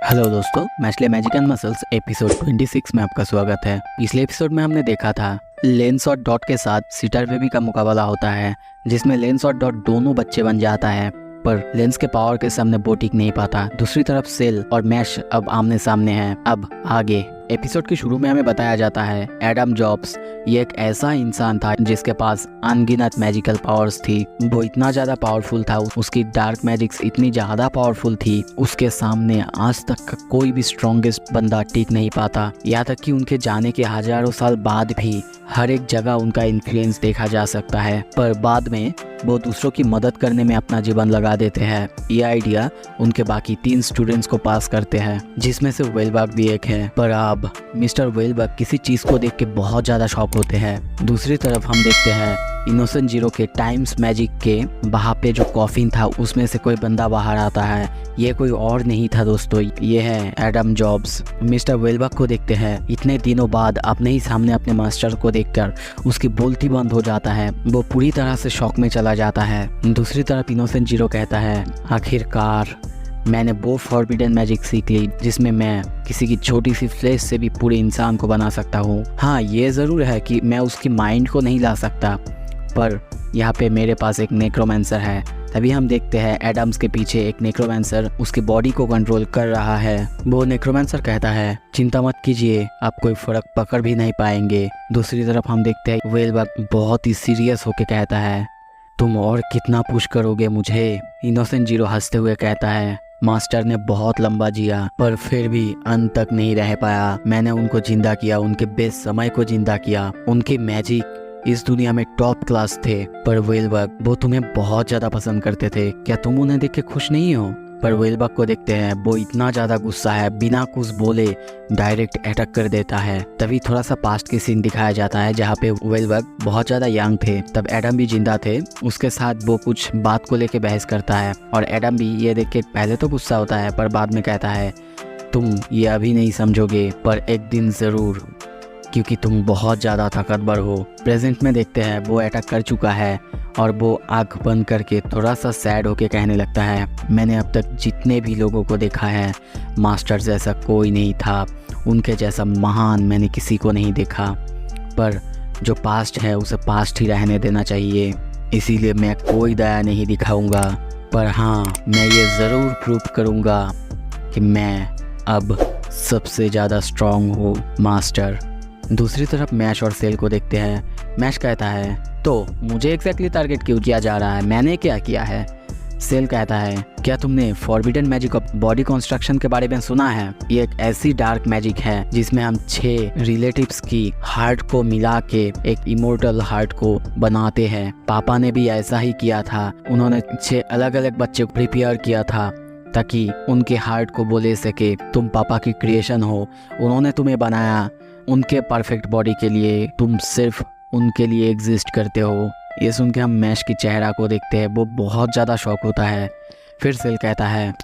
Hello दोस्तों, मैचले magic and muscles episode 26 में आपका स्वागत है। पिछले एपिसोड में हमने देखा था लेंस और डॉट के साथ सीटर बेबी का मुकाबला होता है, जिसमें लेंस और डॉट दोनों बच्चे बन जाता है, पर लेंस के पावर के सामने वो टिक नहीं पाता। दूसरी तरफ सेल और मैश अब आमने सामने हैं। अब आगे एपिसोड के शुरू में हमें बताया जाता है एडम जॉब्स ये एक ऐसा इंसान था जिसके पास अनगिनत मैजिकल पावर्स थी। वो इतना ज्यादा पावरफुल था, उसकी डार्क मैजिक्स इतनी ज्यादा पावरफुल थी, उसके सामने आज तक का कोई भी स्ट्रॉन्गेस्ट बंदा टिक नहीं पाता। यहाँ तक कि उनके जाने के हजारों साल बाद भी हर एक जगह उनका इन्फ्लुएंस देखा जा सकता है, पर बाद में वो दूसरों की मदद करने में अपना जीवन लगा देते हैं। ये आइडिया उनके बाकी 3 स्टूडेंट्स को पास करते हैं, जिसमें से वेलबर्ग भी एक है। पर अब मिस्टर वेलबर्ग किसी चीज को देख के बहुत ज्यादा शॉक होते हैं। दूसरी तरफ हम देखते हैं इनोसेंट जीरो के टाइम्स मैजिक के वहाँ पे जो कॉफिन था उसमें से कोई बंदा बाहर आता है। ये कोई और नहीं था दोस्तों, ये है एडम जॉब्स। मिस्टर वेलबर्ग को देखते हैं, इतने दिनों बाद अपने ही सामने अपने मास्टर को देखकर उसकी बोलती बंद हो जाता है। वो पूरी तरह से शॉक में चला जाता है। दूसरी तरफ इनोसेंट जीरो कहता है, आखिरकार मैंने वो फॉरबिडन मैजिक सीख ली जिसमें मैं किसी की छोटी सी फ्लैश से भी पूरे इंसान को बना सकता हूँ। हाँ, ये ज़रूर है कि मैं उसकी माइंड को नहीं ला सकता, पर यहाँ पे मेरे पास एक नेक्रोमेंसर है। तभी हम देखते हैं एडम्स के पीछे एक नेक्रोमेंसर उसकी बॉडी को कंट्रोल कर रहा है। वो नेक्रोमेंसर कहता है, चिंता मत कीजिए, आप कोई फर्क पकड़ भी नहीं पाएंगे। दूसरी तरफ हम देखते हैं वेलबर्ग बहुत ही सीरियस होके कहता है, तुम और कितना पुश करोगे मुझे? इनोसेंट जीरो हंसते हुए कहता है, मास्टर ने बहुत लंबा जिया पर फिर भी अंत तक नहीं रह पाया। मैंने उनको जिंदा किया, उनके बेस्ट समय को जिंदा किया। उनके मैजिक इस दुनिया में टॉप क्लास थे, पर वेलबर्ग वो तुम्हें बहुत ज्यादा पसंद करते थे। क्या तुम उन्हें देख के खुश नहीं हो? पर वेलबर्ग को देखते हैं, वो इतना ज्यादा गुस्सा है, बिना कुछ बोले डायरेक्ट अटैक कर देता है। तभी थोड़ा सा पास्ट की सीन दिखाया जाता है जहाँ पे वेलबर्ग बहुत ज्यादा यंग थे, तब एडम भी जिंदा थे। उसके साथ वो कुछ बात को लेके बहस करता है और एडम भी ये देख के पहले तो गुस्सा होता है, पर बाद में कहता है, तुम ये अभी नहीं समझोगे पर एक दिन जरूर, क्योंकि तुम बहुत ज़्यादा ताकतवर हो। प्रेजेंट में देखते हैं वो अटैक कर चुका है और वो आँख बंद करके थोड़ा सा सैड होके कहने लगता है, मैंने अब तक जितने भी लोगों को देखा है मास्टर जैसा कोई नहीं था, उनके जैसा महान मैंने किसी को नहीं देखा। पर जो पास्ट है उसे पास्ट ही रहने देना चाहिए, इसीलिए मैं कोई दया नहीं दिखाऊंगा। पर हाँ, मैं ये ज़रूर प्रूव करूँगा कि मैं अब सबसे ज़्यादा स्ट्रॉन्ग हूँ मास्टर। दूसरी तरफ मैश और सेल को देखते हैं। मैश कहता है, तो मुझे एग्जैक्टली टारगेट क्यों किया जा रहा है? मैंने क्या किया है? सेल कहता है, क्या तुमने forbidden magic of body construction के बारे में सुना है? ये एक ऐसी डार्क मैजिक है जिसमें हम 6 रिलेटिव्स की हार्ट को मिला के एक इमोर्टल हार्ट को बनाते हैं। पापा ने भी ऐसा ही किया था। उन्होंने 6 अलग अलग बच्चे को प्रिपेयर किया था ताकि उनके हार्ट को वो ले सके, तुम पापा की क्रिएशन हो, उन्होंने तुम्हें बनाया उनके परफेक्ट बॉडी के लिए, तुम सिर्फ उनके लिए एग्जिस्ट करते हो। ये सुन के हम मैश की चेहरा को देखते हैं, वो बहुत ज़्यादा शौक होता है। फिर सेल कहता है,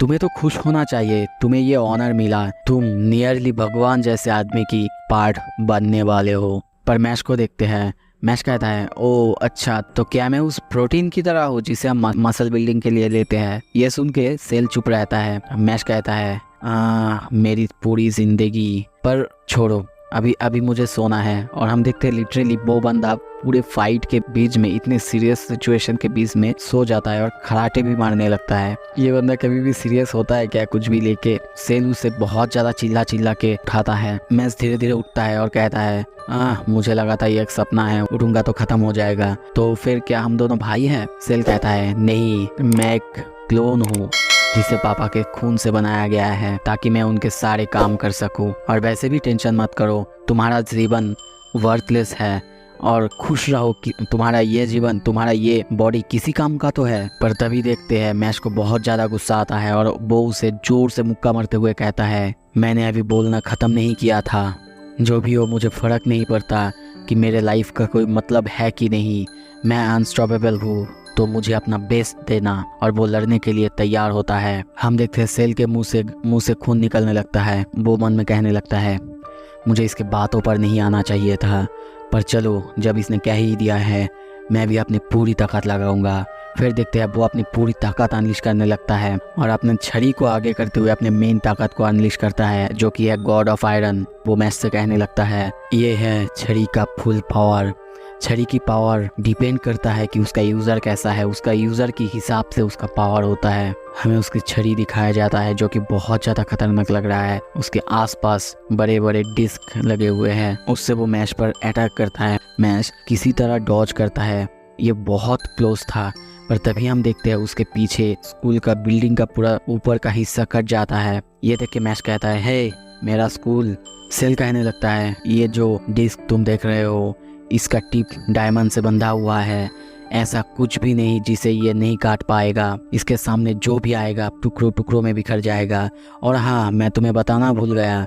तुम्हें तो खुश होना चाहिए, तुम्हें ये ऑनर मिला, तुम नियरली भगवान जैसे आदमी की पार्ट बनने वाले हो। पर मैश को देखते हैं। मैश कहता है, ओ अच्छा, तो क्या मैं उस प्रोटीन की तरह हूँ जिसे हम मसल बिल्डिंग के लिए लेते हैं? ये सुन के सेल चुप रहता है। मैश कहता है, मेरी पूरी जिंदगी, पर छोड़ो, अभी मुझे सोना है। और हम देखते हैं लिटरली वो बंदा पूरे फाइट के बीच में, इतने सीरियस सिचुएशन के बीच में सो जाता है और खराटे भी मारने लगता है। ये बंदा कभी भी सीरियस होता है क्या कुछ भी लेके? सेल उसे बहुत ज़्यादा चिल्ला के उठाता है। मैश धीरे धीरे उठता है और कहता है, मुझे लगा था ये एक सपना है, उठूंगा तो खत्म हो जाएगा। तो फिर क्या हम दोनों भाई हैं? सेल कहता है, नहीं, मैं एक क्लोन हूँ जिसे पापा के खून से बनाया गया है ताकि मैं उनके सारे काम कर सकूं। और वैसे भी टेंशन मत करो, तुम्हारा जीवन वर्थलेस है और खुश रहो कि तुम्हारा ये जीवन, तुम्हारा ये बॉडी किसी काम का तो है। पर तभी देखते हैं मैश को बहुत ज़्यादा गुस्सा आता है और वो उसे जोर से मुक्का मारते हुए कहता है, मैंने अभी बोलना ख़त्म नहीं किया था। जो भी हो, मुझे फ़र्क नहीं पड़ता कि मेरे लाइफ का कोई मतलब है कि नहीं, मैं अनस्टॉपेबल हूँ, तो मुझे अपना बेस्ट देना। और वो लड़ने के लिए तैयार होता है। हम देखते हैं सेल के मुंह से खून निकलने लगता है। वो मन में कहने लगता है, मुझे इसके बातों पर नहीं आना चाहिए था, पर चलो, जब इसने कह ही दिया है मैं भी अपनी पूरी ताकत लगाऊंगा। फिर देखते हैं वो अपनी पूरी ताकत अनलिश करने लगता है और अपने छड़ी को आगे करते हुए अपने मेन ताकत को अनलिश करता है, जो कि है गॉड ऑफ आयरन। वो मैच से कहने लगता है ये है छड़ी का फुल पावर। छड़ी की पावर डिपेंड करता है कि उसका यूज़र कैसा है, उसका यूज़र के हिसाब से उसका पावर होता है। हमें उसकी छड़ी दिखाया जाता है जो कि बहुत ज़्यादा खतरनाक लग रहा है। उसके आसपास बड़े बड़े डिस्क लगे हुए हैं, उससे वो मैश पर अटैक करता है। मैश किसी तरह डॉज करता है, ये बहुत क्लोज था, पर तभी हम देखते हैं उसके पीछे स्कूल का बिल्डिंग का पूरा ऊपर का हिस्सा कट जाता है। ये देख के मैश कहता है हे मेरा स्कूल। सेल कहने लगता है ये जो डिस्क तुम देख रहे हो इसका टिप डायमंड से बंधा हुआ है, ऐसा कुछ भी नहीं जिसे ये नहीं काट पाएगा। इसके सामने जो भी आएगा टुकड़ों टुकड़ों में बिखर जाएगा। और हाँ, मैं तुम्हें बताना भूल गया,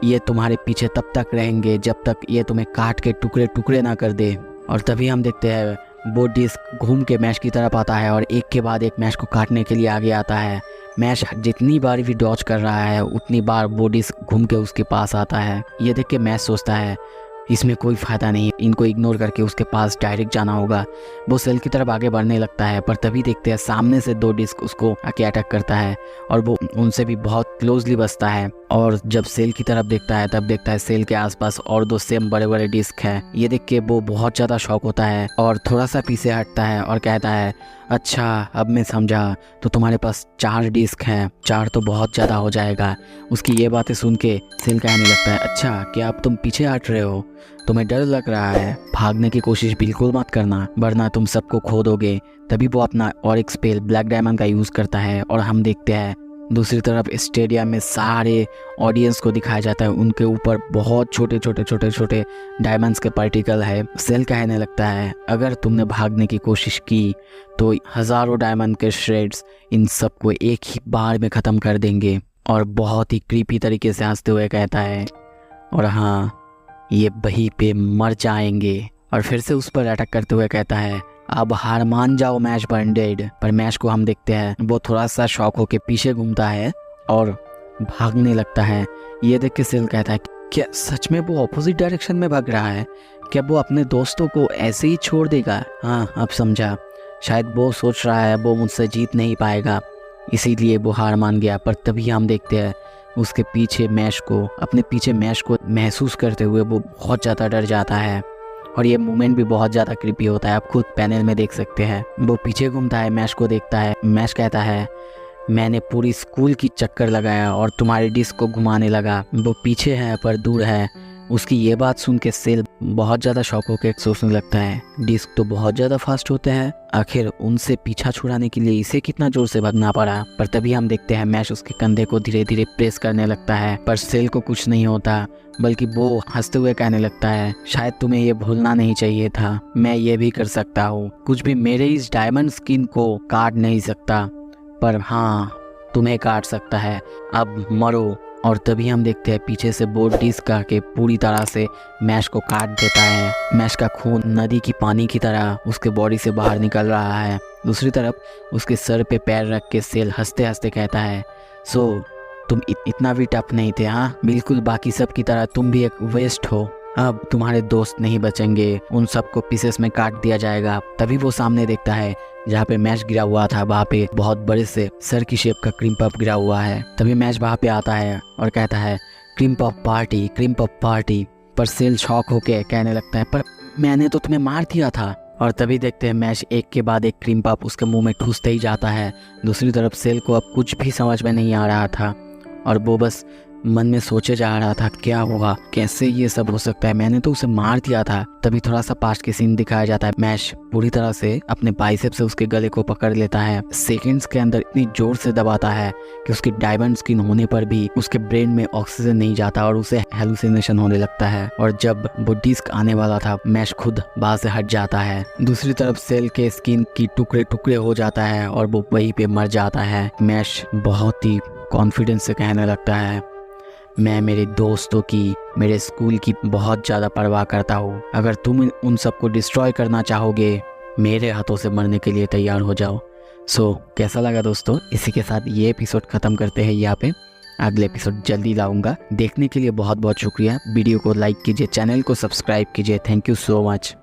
ये तुम्हारे पीछे तब तक रहेंगे जब तक ये तुम्हें काट के टुकड़े टुकड़े ना कर दे। और तभी हम देखते हैं वो डिस्क घूम के मैश की तरफ आता है और एक के बाद एक मैश को काटने के लिए आगे आता है। मैश जितनी बार भी डॉज कर रहा है उतनी बार वो डिस्क घूम के उसके पास आता है। ये देख के मैश सोचता है इसमें कोई फ़ायदा नहीं, इनको इग्नोर करके उसके पास डायरेक्ट जाना होगा। वो सेल की तरफ आगे बढ़ने लगता है, पर तभी देखते हैं सामने से दो डिस्क उसको आके अटैक करता है और वो उनसे भी बहुत क्लोजली बसता है। और जब सेल की तरफ देखता है तब देखता है सेल के आसपास और दो सेम बड़े बड़े डिस्क हैं। ये देख के वो बहुत ज़्यादा शॉक होता है और थोड़ा सा पीछे हटता है और कहता है अच्छा अब मैं समझा, तो तुम्हारे पास 4 डिस्क हैं, 4 तो बहुत ज़्यादा हो जाएगा। उसकी ये बातें सुन के सेल कहने लगता है अच्छा क्या अब तुम पीछे हट रहे हो, तुम्हें डर लग रहा है, भागने की कोशिश बिल्कुल मत करना वरना तुम सबको खो दोगे। तभी वो अपना और एक स्पेल ब्लैक डायमंड का यूज़ करता है और हम देखते हैं दूसरी तरफ स्टेडियम में सारे ऑडियंस को दिखाया जाता है, उनके ऊपर बहुत छोटे छोटे डायमंड्स के पार्टिकल है। सेल कहने लगता है अगर तुमने भागने की कोशिश की तो हज़ारों डायमंड के श्रेड्स इन सबको एक ही बार में ख़त्म कर देंगे। और बहुत ही क्रीपी तरीके से हंसते हुए कहता है और हाँ ये वहीं पे मर जाएंगे। और फिर से उस पर अटैक करते हुए कहता है अब हार मान जाओ मैश बर्नडेड। पर मैश को हम देखते हैं वो थोड़ा सा शॉक होके पीछे घूमता है और भागने लगता है। ये देख के सेल कहता है क्या सच में वो ऑपोजिट डायरेक्शन में भाग रहा है, क्या वो अपने दोस्तों को ऐसे ही छोड़ देगा। हाँ अब समझा, शायद वो सोच रहा है वो मुझसे जीत नहीं पाएगा इसीलिए वो हार मान गया। पर तभी हम देखते हैं उसके पीछे मैश को, अपने पीछे मैश को महसूस करते हुए वो बहुत ज़्यादा डर जाता है और ये मूवमेंट भी बहुत ज़्यादा क्रीपी होता है, आप खुद पैनल में देख सकते हैं। वो पीछे घूमता है, मैश को देखता है। मैश कहता है मैंने पूरी स्कूल की चक्कर लगाया और तुम्हारे डिस्क को घुमाने लगा। वो पीछे है पर दूर है। उसकी ये बात सुन के सेल बहुत ज़्यादा शॉक होकर सोचने लगता है डिस्क तो बहुत ज़्यादा फास्ट होते हैं, आखिर उनसे पीछा छुड़ाने के लिए इसे कितना जोर से भागना पड़ा। पर तभी हम देखते हैं मैश उसके कंधे को धीरे धीरे प्रेस करने लगता है, पर सेल को कुछ नहीं होता, बल्कि वो हंसते हुए कहने लगता है शायद तुम्हें ये भूलना नहीं चाहिए था, मैं ये भी कर सकता हूँ, कुछ भी मेरे इस डायमंड स्किन को काट नहीं सकता पर हाँ तुम्हें काट सकता है, अब मरो। और तभी हम देखते हैं पीछे से वो डिस्क आके पूरी तरह से मैश को काट देता है। मैश का खून नदी की पानी की तरह उसके बॉडी से बाहर निकल रहा है। दूसरी तरफ उसके सर पे पैर रख के सेल हंसते हंसते कहता है सो तुम इतना भी टफ नहीं थे, हाँ बिल्कुल बाकी सब की तरह तुम भी एक वेस्ट हो, अब तुम्हारे दोस्त नहीं बचेंगे, उन सबको पीसेस में काट दिया जाएगा। तभी वो सामने देखता है जहाँ पे मैश गिरा हुआ था, वहाँ पे बहुत बड़े से सर की शेप का क्रीम पफ गिरा हुआ है। तभी मैश वहाँ पे आता है और कहता है cream puff party, cream puff party. पर सेल शॉक होके कहने लगता है पर मैंने तो तुम्हें मार दिया था। और तभी देखते हैं मैश एक के बाद एक क्रीम पफ उसके मुंह में ठूसते ही जाता है। दूसरी तरफ सेल को अब कुछ भी समझ में नहीं आ रहा था और वो बस मन में सोचे जा रहा था क्या होगा, कैसे ये सब हो सकता है, मैंने तो उसे मार दिया था। तभी थोड़ा सा पास्ट के सीन दिखाया जाता है। मैश पूरी तरह से अपने बाइसेप से उसके गले को पकड़ लेता है, सेकंड्स के अंदर इतनी जोर से दबाता है कि उसकी डायमंड स्किन होने पर भी उसके ब्रेन में ऑक्सीजन नहीं जाता और उसे हेलुसिनेशन होने लगता है। और जब वो डिस्क आने वाला था मैश खुद बाहर से हट जाता है। दूसरी तरफ सेल के स्किन की टुकड़े टुकड़े हो जाता है और वो वहीं पे मर जाता है। मैश बहुत ही कॉन्फिडेंस से कहने लगता है मैं मेरे दोस्तों की, मेरे स्कूल की बहुत ज़्यादा परवाह करता हूँ, अगर तुम उन सबको डिस्ट्रॉय करना चाहोगे मेरे हाथों से मरने के लिए तैयार हो जाओ। सो कैसा लगा दोस्तों, इसी के साथ ये एपिसोड ख़त्म करते हैं यहाँ पे। अगले एपिसोड जल्दी लाऊंगा। देखने के लिए बहुत बहुत शुक्रिया। वीडियो को लाइक कीजिए, चैनल को सब्सक्राइब कीजिए। Thank you so much.